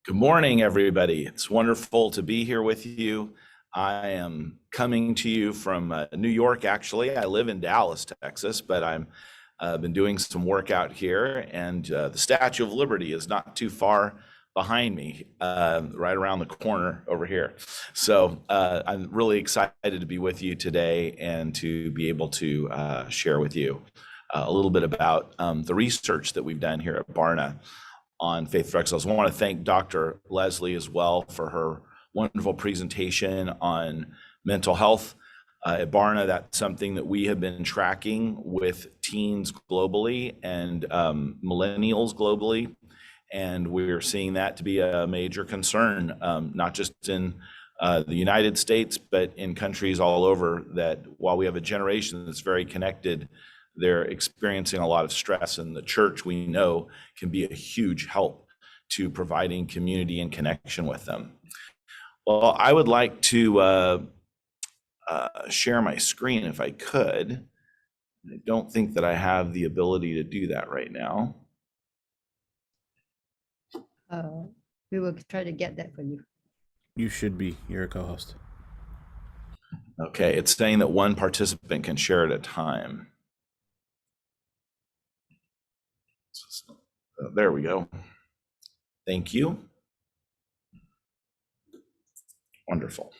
Good morning, everybody. It's wonderful to be here with you. I am coming to you from New York, actually. I live in Dallas, Texas, but I'm been doing some work out here, and the Statue of Liberty is not too far behind me, right around the corner over here. So I'm really excited to be with you today and to be able to share with you a little bit about the research that we've done here at Barna on Faith for Exiles. I want to thank Dr. Leslie as well for her wonderful presentation on mental health at Barna. That's something that we have been tracking with teens globally and millennials globally. And we're seeing that to be a major concern, not just in the United States, but in countries all over, that while we have a generation that's very connected, they're experiencing a lot of stress, and the church, we know, can be a huge help to providing community and connection with them. Well, I would like to share my screen if I could. I don't think that I have the ability to do that right now. We will try to get that for you. You should be. You're a co-host. Okay, it's saying that one participant can share at a time. There we go. Thank you. Wonderful.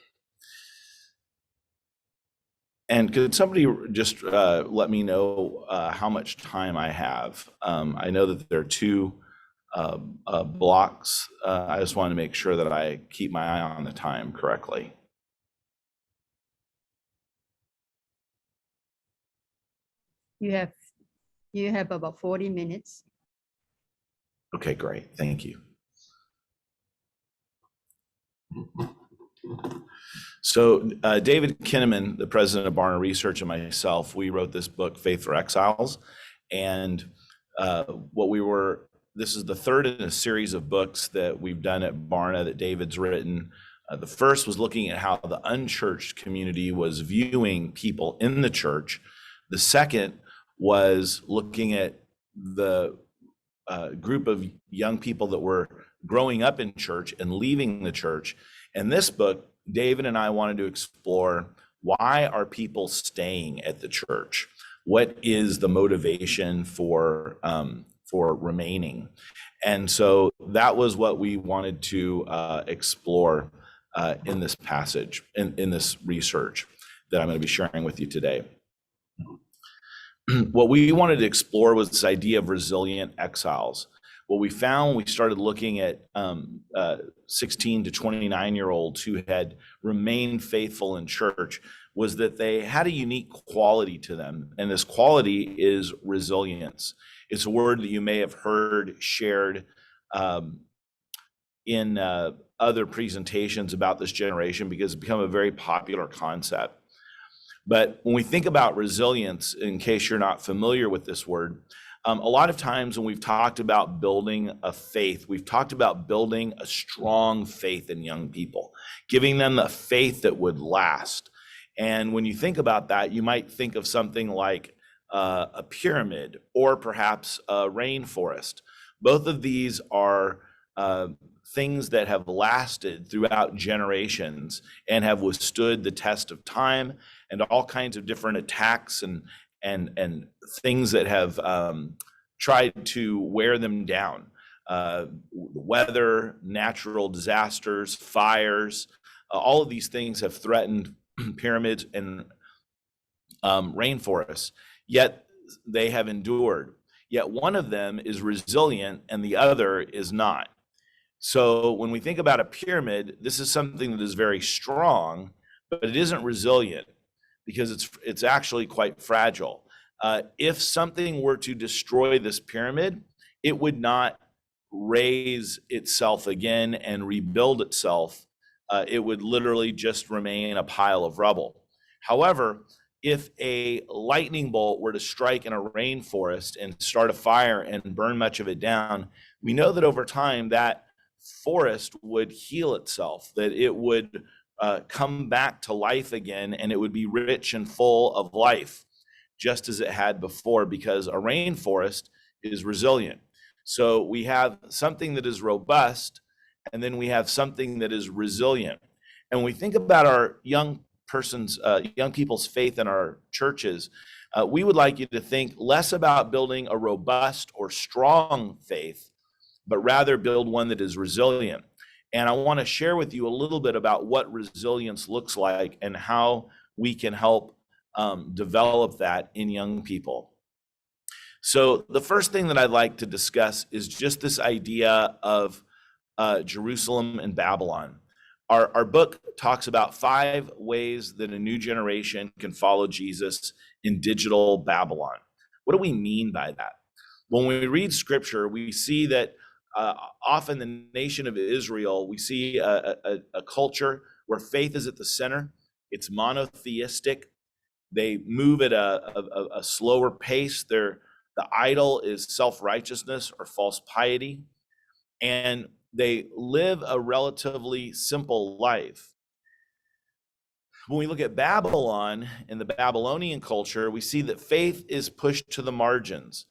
And could somebody just let me know how much time I have? I know that there are two blocks. I just want to make sure that I keep my eye on the time correctly. You have about 40 minutes. Okay, great. Thank you. So David Kinnaman, the president of Barna Research, and myself, we wrote this book, Faith for Exiles. And this is the third in a series of books that we've done at Barna that David's written. The first was looking at how the unchurched community was viewing people in the church. The second was looking at the group of young people that were growing up in church and leaving the church. And this book, David and I wanted to explore, why are people staying at the church? What is the motivation for remaining? And so that was what we wanted to explore in this passage, in this research that I'm going to be sharing with you today. What we wanted to explore was this idea of resilient exiles. What we found when we started looking at 16 to 29-year-olds who had remained faithful in church was that they had a unique quality to them, and this quality is resilience. It's a word that you may have heard shared in other presentations about this generation because it's become a very popular concept. But when we think about resilience, in case you're not familiar with this word, a lot of times when we've talked about building a faith, we've talked about building a strong faith in young people, giving them a faith that would last. And when you think about that, you might think of something like a pyramid or perhaps a rainforest. Both of these are things that have lasted throughout generations and have withstood the test of time and all kinds of different attacks and things that have tried to wear them down. Weather, natural disasters, fires, all of these things have threatened pyramids and rainforests, yet they have endured. Yet one of them is resilient and the other is not. So when we think about a pyramid, this is something that is very strong, but it isn't resilient because it's actually quite fragile. If something were to destroy this pyramid, it would not raise itself again and rebuild itself. It would literally just remain a pile of rubble. However, if a lightning bolt were to strike in a rainforest and start a fire and burn much of it down, we know that over time that forest would heal itself, that it would come back to life again, and it would be rich and full of life, just as it had before, because a rainforest is resilient. So we have something that is robust and then we have something that is resilient. And when we think about our young people's faith in our churches, we would like you to think less about building a robust or strong faith, but rather build one that is resilient. And I want to share with you a little bit about what resilience looks like and how we can help develop that in young people. So the first thing that I'd like to discuss is just this idea of Jerusalem and Babylon. Our book talks about 5 ways that a new generation can follow Jesus in digital Babylon. What do we mean by that? When we read scripture, we see that often the nation of Israel, we see a culture where faith is at the center. It's monotheistic. They move at a slower pace. The idol is self-righteousness or false piety. And they live a relatively simple life. When we look at Babylon and the Babylonian culture, we see that faith is pushed to the margins.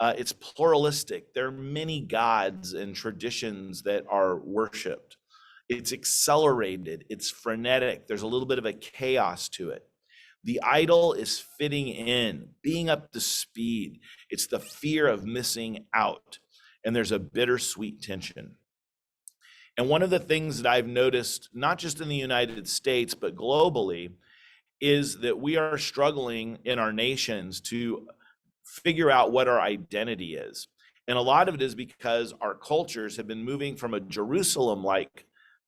It's pluralistic. There are many gods and traditions that are worshiped. It's accelerated. It's frenetic. There's a little bit of a chaos to it. The idol is fitting in, being up to speed. It's the fear of missing out. And there's a bittersweet tension. And one of the things that I've noticed, not just in the United States, but globally, is that we are struggling in our nations to figure out what our identity is. And a lot of it is because our cultures have been moving from a Jerusalem-like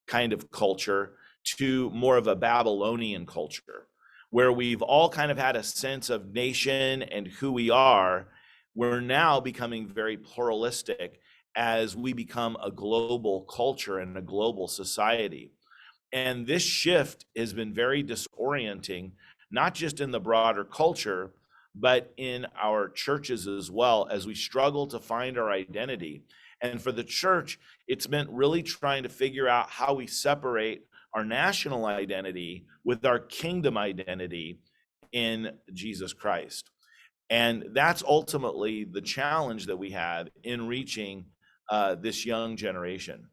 kind of culture to more of a Babylonian culture, where we've all kind of had a sense of nation and who we are. We're now becoming very pluralistic as we become a global culture and a global society. And this shift has been very disorienting, not just in the broader culture, but in our churches as well, as we struggle to find our identity. And for the church, it's meant really trying to figure out how we separate our national identity with our kingdom identity in Jesus Christ. And that's ultimately the challenge that we have in reaching this young generation.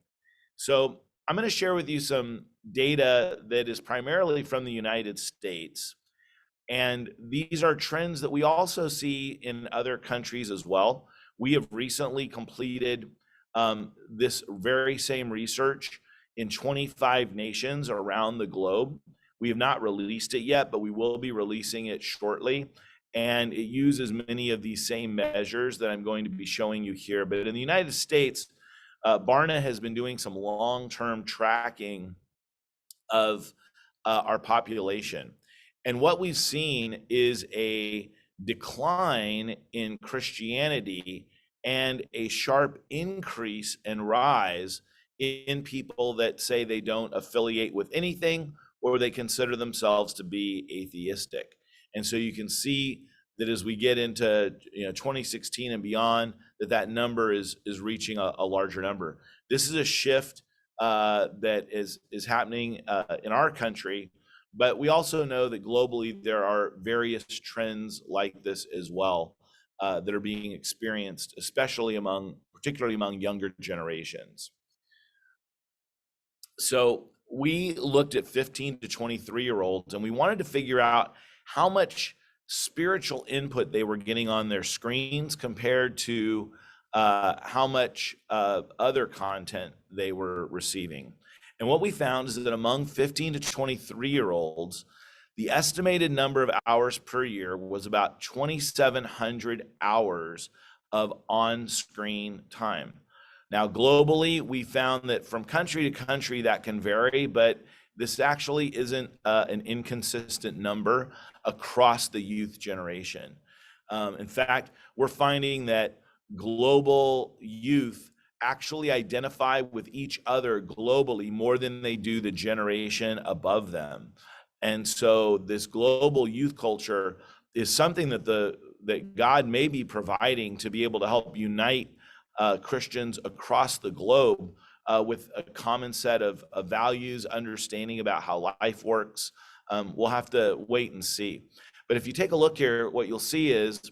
So I'm going to share with you some data that is primarily from the United States. And these are trends that we also see in other countries as well. We have recently completed this very same research in 25 nations around the globe. We have not released it yet, but we will be releasing it shortly. And it uses many of these same measures that I'm going to be showing you here. But in the United States, Barna has been doing some long-term tracking of our population. And what we've seen is a decline in Christianity and a sharp increase and rise in people that say they don't affiliate with anything or they consider themselves to be atheistic. And so you can see that as we get into 2016 and beyond, that number is reaching a larger number. This is a shift that is happening in our country, but we also know that globally there are various trends like this as well that are being experienced, particularly among younger generations. So we looked at 15 to 23-year-olds, and we wanted to figure out how much spiritual input they were getting on their screens compared to how much other content they were receiving. And what we found is that among 15 to 23-year-olds, the estimated number of hours per year was about 2,700 hours of on-screen time. Now, globally, we found that from country to country that can vary, but this actually isn't an inconsistent number across the youth generation. In fact, we're finding that global youth actually identify with each other globally more than they do the generation above them. And so this global youth culture is something that God may be providing to be able to help unite Christians across the globe with a common set of values, understanding about how life works. We'll have to wait and see. But if you take a look here, what you'll see is,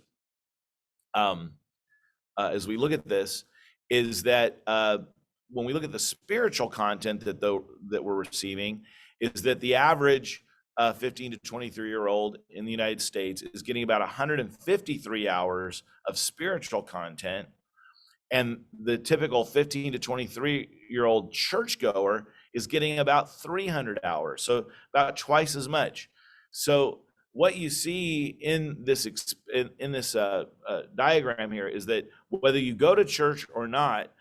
as we look at this, is that when we look at the spiritual content that we're receiving, is that the average 15 to 23-year-old in the United States is getting about 153 hours of spiritual content, and the typical 15 to 23-year-old churchgoer is getting about 300 hours, so about twice as much. So what you see in this diagram here is that whether you go to church or not,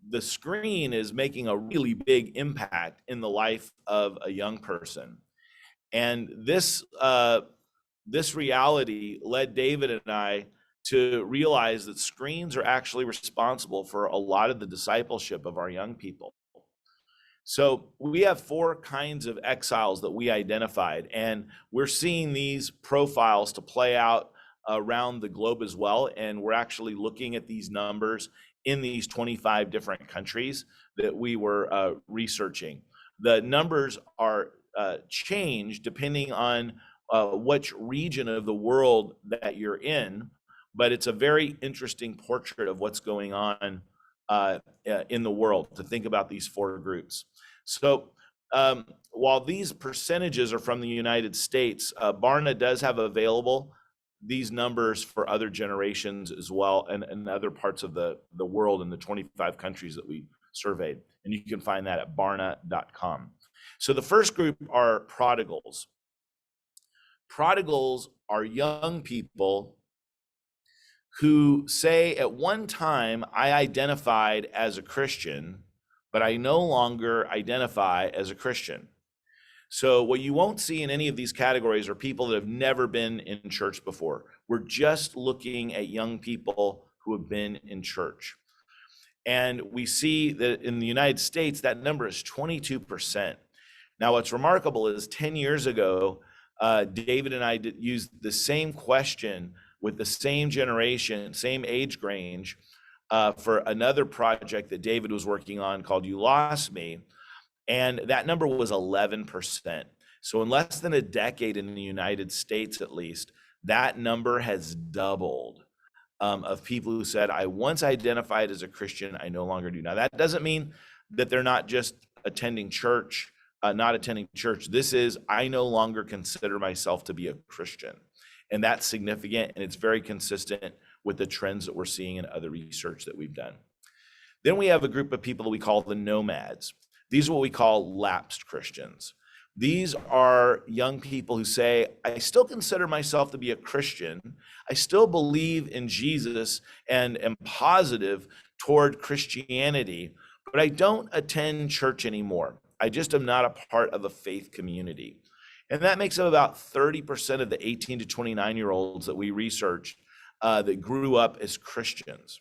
the screen is making a really big impact in the life of a young person. And this reality led David and I to realize that screens are actually responsible for a lot of the discipleship of our young people. So we have 4 kinds of exiles that we identified, and we're seeing these profiles to play out around the globe as well. And we're actually looking at these numbers in these 25 different countries that we were researching. The numbers are changed depending on which region of the world that you're in, but it's a very interesting portrait of what's going on in the world to think about these 4 groups. So while these percentages are from the United States, Barna does have available these numbers for other generations as well, and other parts of the world in the 25 countries that we surveyed. And you can find that at barna.com. So the first group are prodigals. Prodigals are young people who say, at one time, I identified as a Christian, but I no longer identify as a Christian. So what you won't see in any of these categories are people that have never been in church before. We're just looking at young people who have been in church. And we see that in the United States, that number is 22%. Now, what's remarkable is 10 years ago, David and I used the same question with the same generation, same age range, for another project that David was working on called You Lost Me. And that number was 11%. So in less than a decade in the United States, at least, that number has doubled of people who said, I once identified as a Christian, I no longer do. Now, that doesn't mean that they're not just attending church, not attending church. This is, I no longer consider myself to be a Christian. And that's significant, and it's very consistent with the trends that we're seeing in other research that we've done. Then we have a group of people that we call the nomads. These are what we call lapsed Christians. These are young people who say, I still consider myself to be a Christian. I still believe in Jesus and am positive toward Christianity, but I don't attend church anymore. I just am not a part of a faith community. And that makes up about 30% of the 18 to 29-year-olds that we researched that grew up as Christians.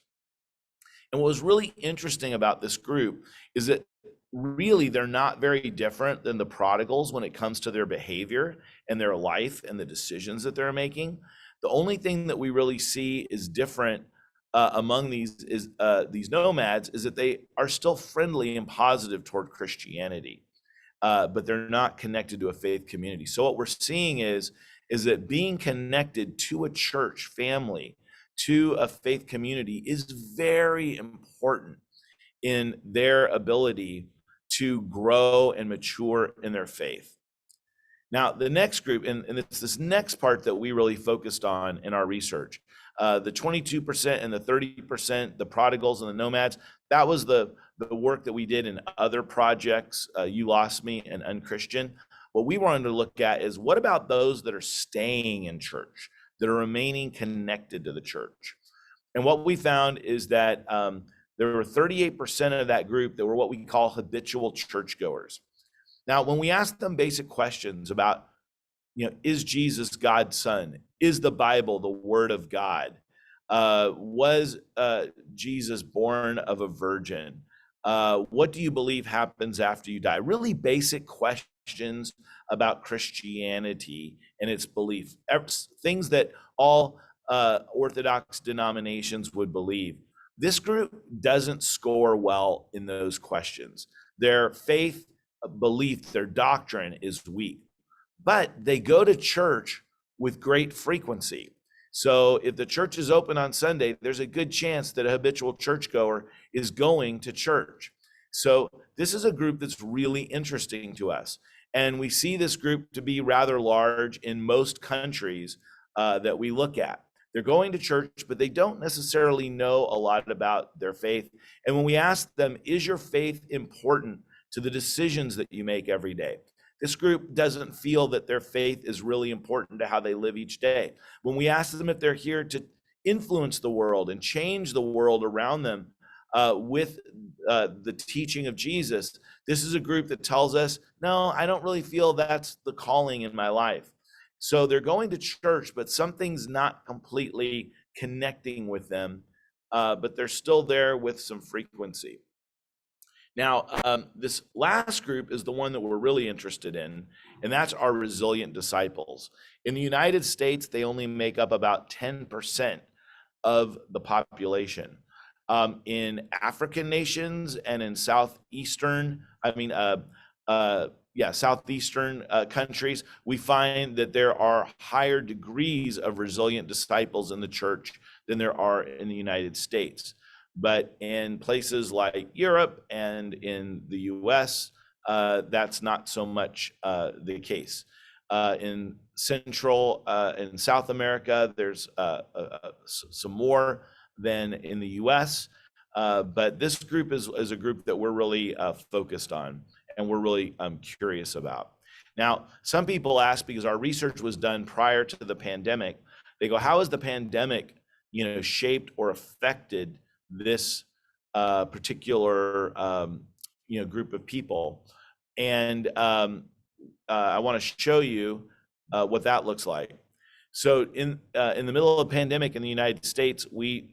And what was really interesting about this group is that really they're not very different than the prodigals when it comes to their behavior and their life and the decisions that they're making. The only thing that we really see is different among these nomads is that they are still friendly and positive toward Christianity, but they're not connected to a faith community. So what we're seeing is that being connected to a church family, to a faith community, is very important in their ability to grow and mature in their faith. Now, the next group, and it's this next part that we really focused on in our research, the 22% and the 30%, the prodigals and the nomads, that was the work that we did in other projects, You Lost Me and Unchristian. What we wanted to look at is, what about those that are staying in church, that are remaining connected to the church? And what we found is that there were 38% of that group that were what we call habitual churchgoers. Now, when we asked them basic questions about, is Jesus God's son? Is the Bible the Word of God? Was Jesus born of a virgin? What do you believe happens after you die? Really basic questions about Christianity and its belief, things that all Orthodox denominations would believe. This group doesn't score well in those questions. Their faith belief, their doctrine is weak, but they go to church with great frequency. So if the church is open on Sunday, there's a good chance that a habitual churchgoer is going to church. So this is a group that's really interesting to us. And we see this group to be rather large in most countries that we look at. They're going to church, but they don't necessarily know a lot about their faith. And when we ask them, is your faith important to the decisions that you make every day? This group doesn't feel that their faith is really important to how they live each day. When we ask them if they're here to influence the world and change the world around them with the teaching of Jesus, this is a group that tells us, no, I don't really feel that's the calling in my life. So they're going to church, but something's not completely connecting with them, but they're still there with some frequency. Now, this last group is the one that we're really interested in, and that's our resilient disciples. In the United States, they only make up about 10% of the population. In African nations and in southeastern countries, we find that there are higher degrees of resilient disciples in the church than there are in the United States. But in places like Europe and in the US, that's not so much the case. In Central and South America, there's some more than in the US. But this group is a group that we're really focused on and we're really curious about. Now, some people ask, because our research was done prior to the pandemic, they go, how has the pandemic, shaped or affected this particular, group of people? And I want to show you what that looks like. So in the middle of the pandemic in the United States, we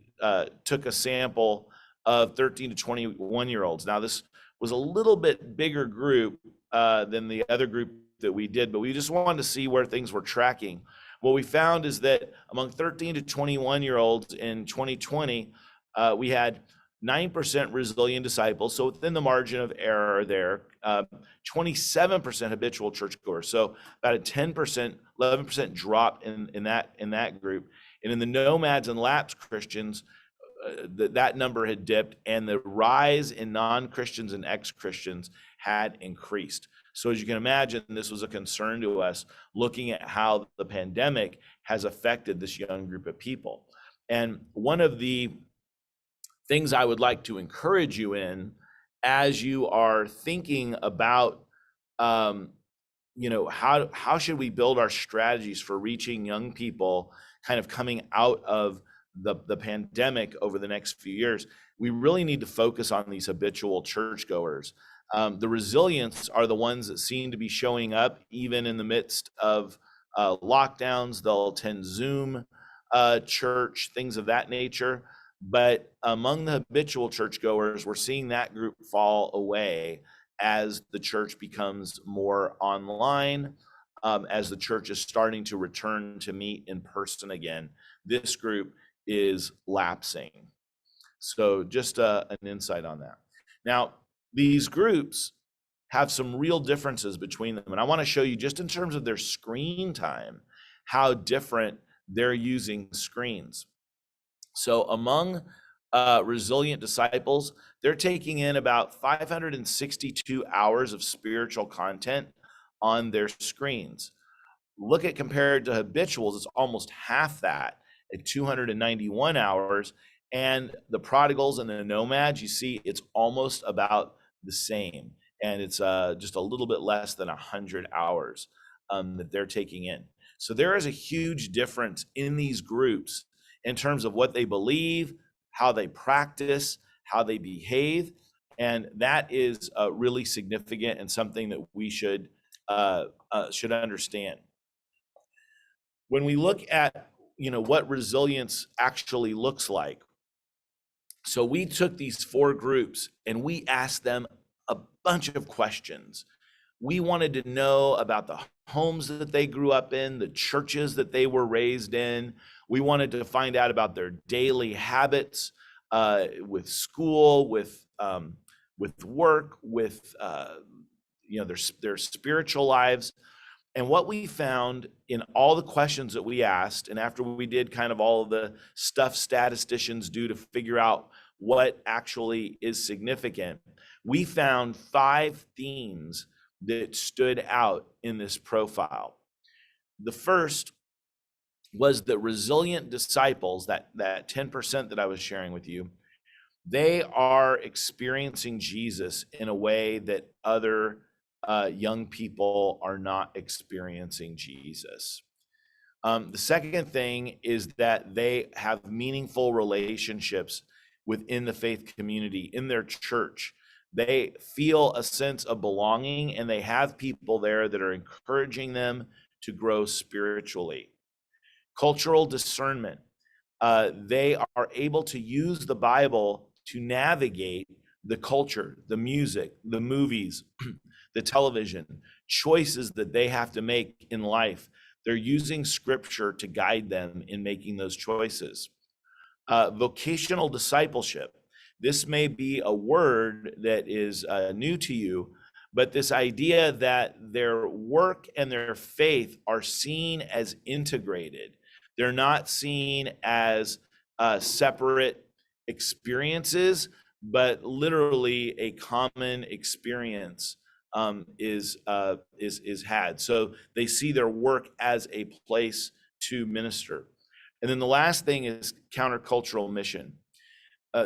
took a sample of 13 to 21-year-olds. Now, this was a little bit bigger group than the other group that we did, but we just wanted to see where things were tracking. What we found is that among 13 to 21-year-olds in 2020, we had 9% resilient disciples, so within the margin of error there, 27% habitual churchgoers, so about a 10%, 11% drop in that group. And in the nomads and lapsed Christians, that number had dipped, and the rise in non-Christians and ex-Christians had increased. So as you can imagine, this was a concern to us, looking at how the pandemic has affected this young group of people. And one of the things I would like to encourage you in, as you are thinking about, how should we build our strategies for reaching young people kind of coming out of the pandemic over the next few years, we really need to focus on these habitual churchgoers. The resilients are the ones that seem to be showing up even in the midst of lockdowns. They'll attend Zoom church, things of that nature. But among the habitual churchgoers, we're seeing that group fall away as the church becomes more online, as the church is starting to return to meet in person again. This group is lapsing. So just an insight on that. Now, these groups have some real differences between them. And I want to show you, just in terms of their screen time, how different they're using screens. So among resilient disciples, they're taking in about 562 hours of spiritual content on their screens. Look at, compared to habituals, it's almost half that at 291 hours. And the prodigals and the nomads, you see, it's almost about the same. And it's just a little bit less than 100 hours that they're taking in. So there is a huge difference in these groups in terms of what they believe, how they practice, how they behave. And that is really significant and something that we should understand. When we look at what resilience actually looks like, so we took these 4 groups and we asked them a bunch of questions. We wanted to know about the homes that they grew up in, the churches that they were raised in. We wanted to find out about their daily habits with school, with work, with their spiritual lives. And what we found in all the questions that we asked, and after we did kind of all of the stuff statisticians do to figure out what actually is significant, we found 5 themes that stood out in this profile. The first was that resilient disciples, that 10% that I was sharing with you, they are experiencing Jesus in a way that other young people are not experiencing Jesus. The second thing is that they have meaningful relationships within the faith community, in their church. They feel a sense of belonging, and they have people there that are encouraging them to grow spiritually. Cultural discernment. They are able to use the Bible to navigate the culture, the music, the movies, the television, choices that they have to make in life. They're using scripture to guide them in making those choices. Vocational discipleship. This may be a word that is new to you, but this idea that their work and their faith are seen as integrated. They're not seen as separate experiences, but literally a common experience is had. So they see their work as a place to minister. And then the last thing is countercultural mission.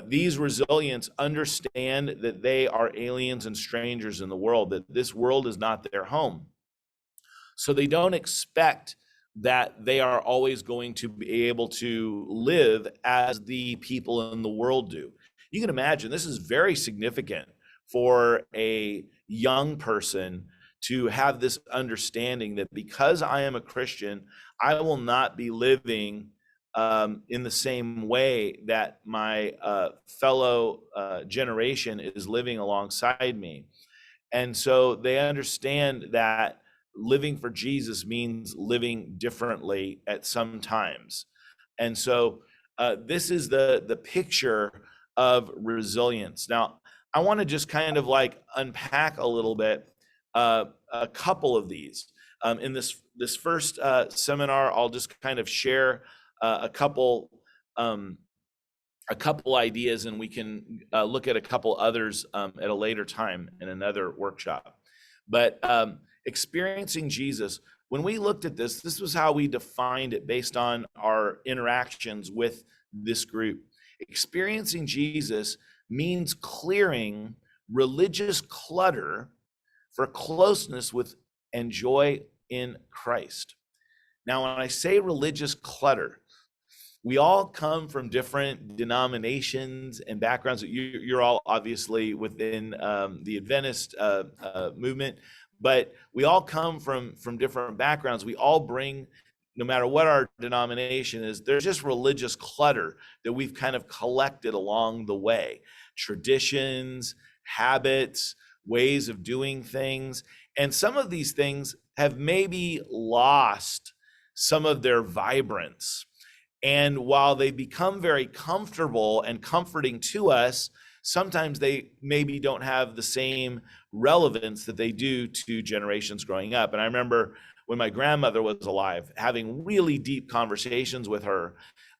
These resilients understand that they are aliens and strangers in the world, that this world is not their home. So they don't expect that they are always going to be able to live as the people in the world do. You can imagine this is very significant for a young person to have this understanding that because I am a Christian, I will not be living in the same way that my fellow generation is living alongside me. And so they understand that living for Jesus means living differently at some times. And so this is the picture of resilience. Now, I want to just kind of like unpack a little bit a couple of these. In this first seminar, I'll just kind of share a couple ideas, and we can look at a couple others at a later time in another workshop. But experiencing Jesus, when we looked at this was how we defined it based on our interactions with this group. Experiencing Jesus means clearing religious clutter for closeness with and joy in Christ. Now, when I say religious clutter, we all come from different denominations and backgrounds. You're all obviously within the Adventist movement, but we all come from different backgrounds. We all bring, no matter what our denomination is, there's just religious clutter that we've kind of collected along the way. Traditions, habits, ways of doing things. And some of these things have maybe lost some of their vibrance. And while they become very comfortable and comforting to us, sometimes they maybe don't have the same relevance that they do to generations growing up. And I remember when my grandmother was alive, having really deep conversations with her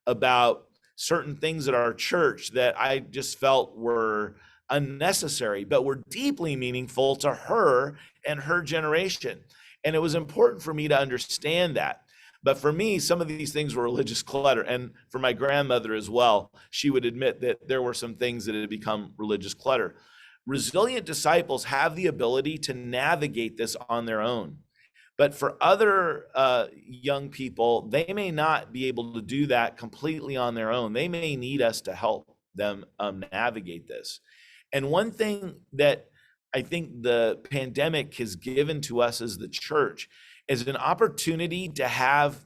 about certain things at our church that I just felt were unnecessary, but were deeply meaningful to her and her generation. And it was important for me to understand that. But for me, some of these things were religious clutter. And for my grandmother as well, she would admit that there were some things that had become religious clutter. Resilient disciples have the ability to navigate this on their own. But for other young people, they may not be able to do that completely on their own. They may need us to help them navigate this. And one thing that I think the pandemic has given to us as the church is an opportunity to have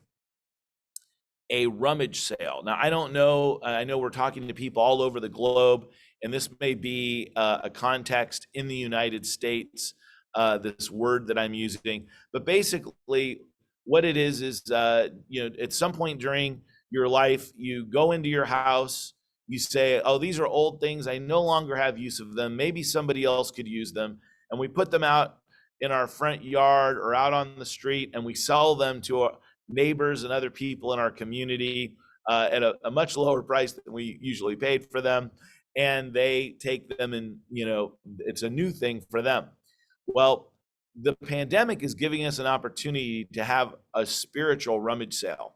a rummage sale. Now, I don't know, I know we're talking to people all over the globe, and this may be a context in the United States, this word that I'm using, but basically what it is, you know, at some point during your life, you go into your house, you say, oh, these are old things, I no longer have use of them, maybe somebody else could use them, and we put them out in our front yard or out on the street, and we sell them to our neighbors and other people in our community at a much lower price than we usually paid for them. and they take them and, it's a new thing for them. Well, the pandemic is giving us an opportunity to have a spiritual rummage sale,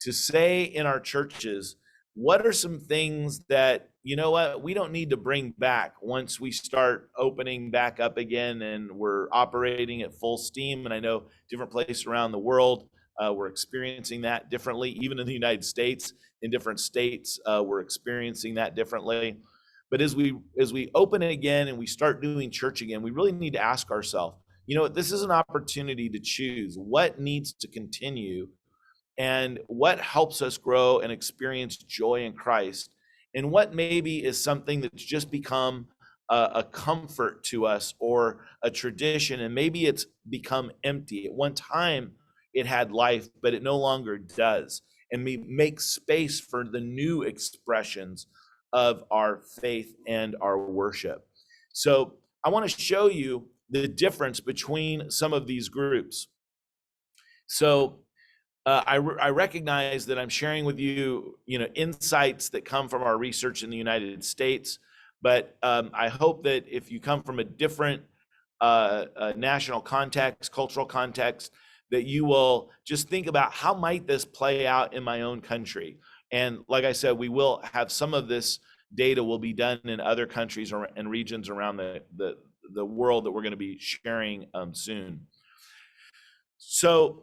to say in our churches, what are some things that, we don't need to bring back once we start opening back up again and we're operating at full steam. And I know different places around the world, we're experiencing that differently. Even in the United States, in different states, we're experiencing that differently. But as we open it again and we start doing church again, we really need to ask ourselves, this is an opportunity to choose what needs to continue and what helps us grow and experience joy in Christ, and what maybe is something that's just become a comfort to us or a tradition, and maybe it's become empty. At one time, it had life, but it no longer does. And we make space for the new expressions of our faith and our worship. So I want to show you the difference between some of these groups. So I recognize that I'm sharing with you, insights that come from our research in the United States, but I hope that if you come from a different national context, cultural context, that you will just think about how might this play out in my own country. And like I said, we will have some of this data will be done in other countries and regions around the world that we're going to be sharing soon. So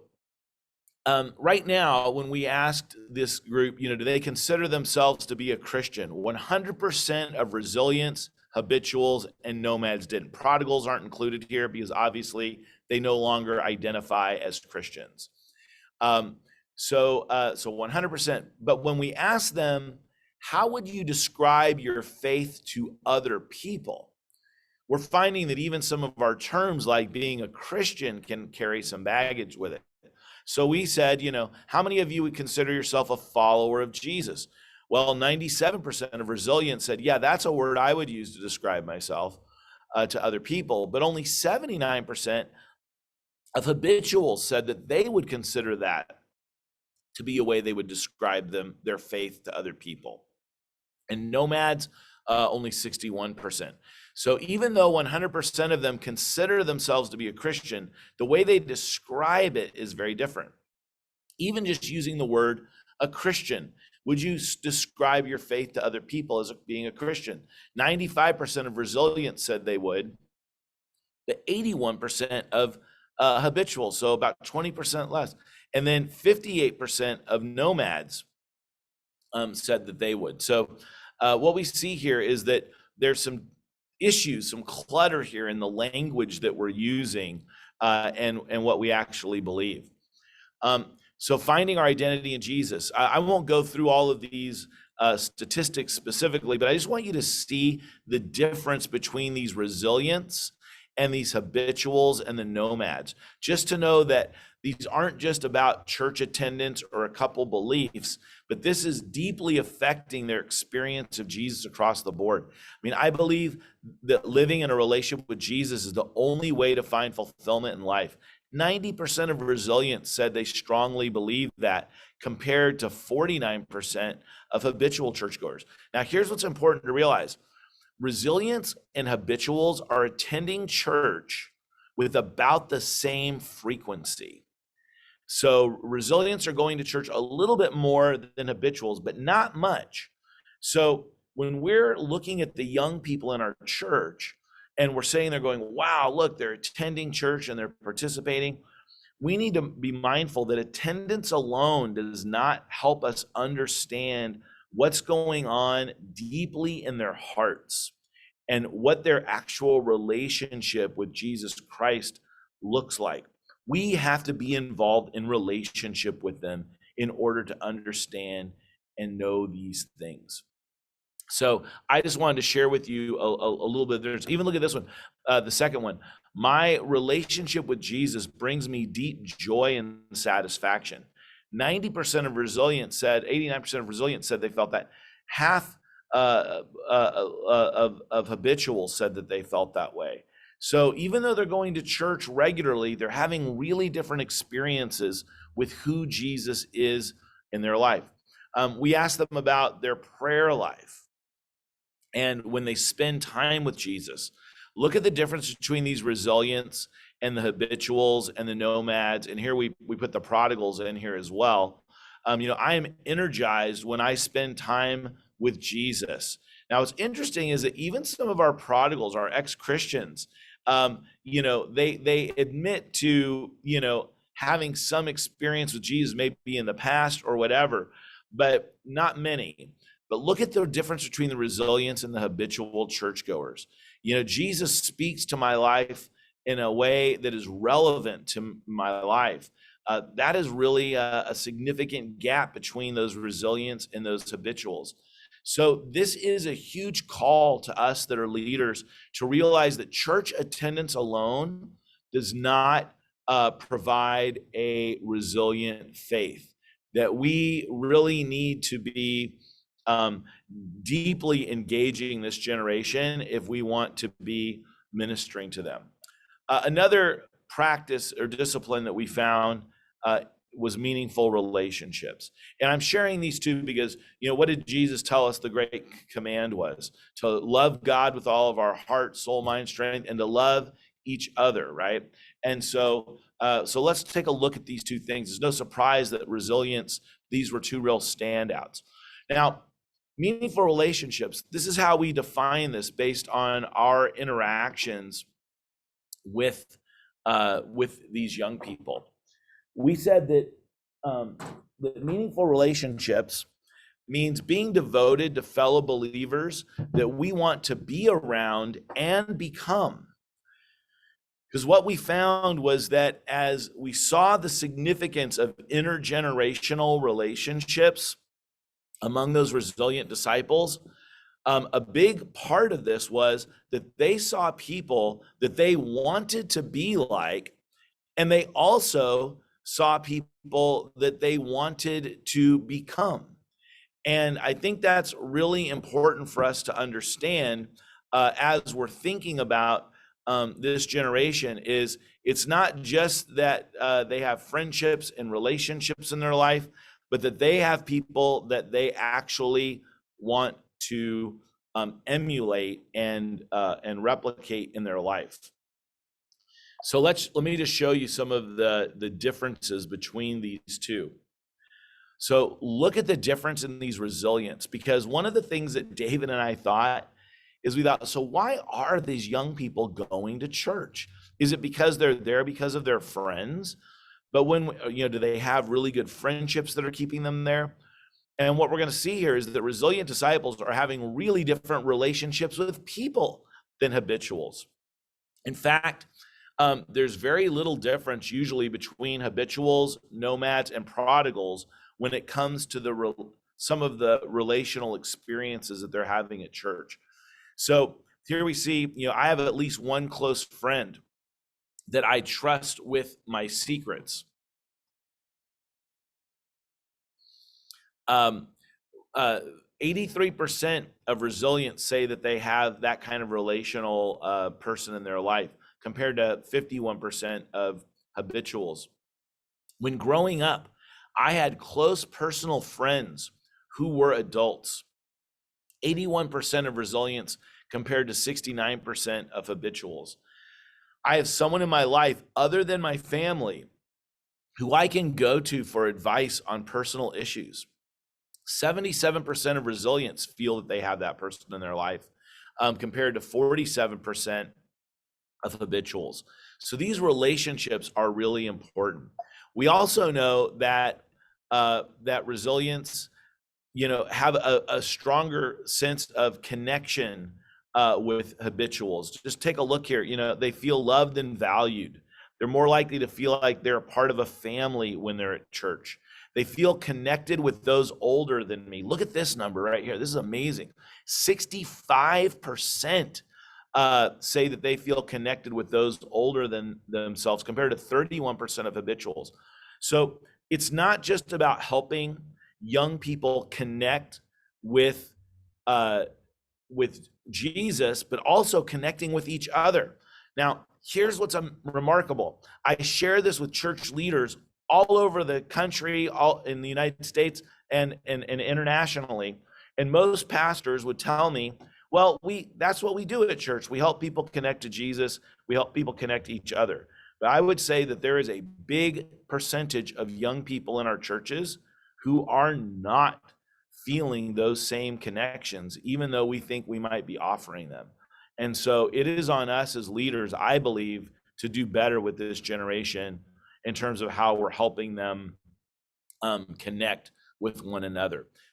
right now, when we asked this group, do they consider themselves to be a Christian? 100% of resilience, habituals, and nomads didn't. Prodigals aren't included here because obviously they no longer identify as Christians. So 100%. But when we ask them, how would you describe your faith to other people? We're finding that even some of our terms, like being a Christian, can carry some baggage with it. So we said, how many of you would consider yourself a follower of Jesus? Well, 97% of resilience said, yeah, that's a word I would use to describe myself to other people. But only 79% of habituals said that they would consider that to be a way they would describe their faith to other people. And nomads, only 61%. So even though 100% of them consider themselves to be a Christian, the way they describe it is very different. Even just using the word a Christian, would you describe your faith to other people as being a Christian? 95% of resilience said they would, but 81% of habituals, so about 20% less. And then 58% of nomads said that they would. So what we see here is that there's some issues, some clutter here in the language that we're using and what we actually believe. So finding our identity in Jesus. I won't go through all of these statistics specifically, but I just want you to see the difference between these resilience and these habituals and the nomads, just to know that these aren't just about church attendance or a couple beliefs, but this is deeply affecting their experience of Jesus across the board. I mean, I believe that living in a relationship with Jesus is the only way to find fulfillment in life. 90% of resilience said they strongly believe that, compared to 49% of habitual churchgoers. Now, here's what's important to realize. Resilience and habituals are attending church with about the same frequency. So resilience are going to church a little bit more than habituals, but not much. So when we're looking at the young people in our church and we're saying they're going, wow, look, they're attending church and they're participating, we need to be mindful that attendance alone does not help us understand what's going on deeply in their hearts and what their actual relationship with Jesus Christ looks like. We have to be involved in relationship with them in order to understand and know these things. So I just wanted to share with you a little bit. There's even, look at this one, the second one. My relationship with Jesus brings me deep joy and satisfaction. 90% of resilience said, 89% of resilience said they felt that. Half of habituals said that they felt that way. So even though they're going to church regularly, they're having really different experiences with who Jesus is in their life. We asked them about their prayer life. and when they spend time with Jesus. Look at the difference between these resilients and the habituals and the nomads. And here we put the prodigals in here as well. I am energized when I spend time with Jesus. Now, what's interesting is that even some of our prodigals, our ex-Christians, they admit to, having some experience with Jesus, maybe in the past or whatever, but not many. But look at the difference between the resilience and the habitual churchgoers. Jesus speaks to my life in a way that is relevant to my life. That is really a significant gap between those resilients and those habituals. So this is a huge call to us that are leaders to realize that church attendance alone does not provide a resilient faith, that we really need to be deeply engaging this generation if we want to be ministering to them. Another practice or discipline that we found was meaningful relationships. And I'm sharing these two because, what did Jesus tell us the great command was? To love God with all of our heart, soul, mind, strength, and to love each other, right? And so let's take a look at these two things. There's no surprise that resilience, these were two real standouts. Now, meaningful relationships, this is how we define this based on our interactions with these young people. We said that meaningful relationships means being devoted to fellow believers that we want to be around and become. Because what we found was that as we saw the significance of intergenerational relationships among those resilient disciples, a big part of this was that they saw people that they wanted to be like, and they also saw people that they wanted to become. And I think that's really important for us to understand as we're thinking about this generation. Is it's not just that they have friendships and relationships in their life, but that they have people that they actually want to emulate and replicate in their life. So let me just show you some of the differences between these two. So look at the difference in these resilience, because one of the things that David and I thought is we thought, so why are these young people going to church? Is it because they're there because of their friends? But when, do they have really good friendships that are keeping them there? And what we're going to see here is that resilient disciples are having really different relationships with people than habituals. In fact, there's very little difference usually between habituals, nomads, and prodigals when it comes to some of the relational experiences that they're having at church. So here we see, I have at least one close friend that I trust with my secrets. 83% of resilients say that they have that kind of relational person in their life, compared to 51% of habituals. When growing up, I had close personal friends who were adults. 81% of resilients compared to 69% of habituals. I have someone in my life other than my family who I can go to for advice on personal issues. 77% of resilients feel that they have that person in their life, compared to 47% of habituals. So these relationships are really important. We also know that that resilience, have a stronger sense of connection with habituals. Just take a look here. They feel loved and valued. They're more likely to feel like they're a part of a family when they're at church. They feel connected with those older than me. Look at this number right here. This is amazing. 65% say that they feel connected with those older than themselves, compared to 31% of habituals. So it's not just about helping young people connect with Jesus, but also connecting with each other. Now, here's what's remarkable. I share this with church leaders all over the country, all in the United States and internationally. And most pastors would tell me, Well, that's what we do at church. We help people connect to Jesus. We help people connect to each other. But I would say that there is a big percentage of young people in our churches who are not feeling those same connections, even though we think we might be offering them. And so it is on us as leaders, I believe, to do better with this generation in terms of how we're helping them connect with one another.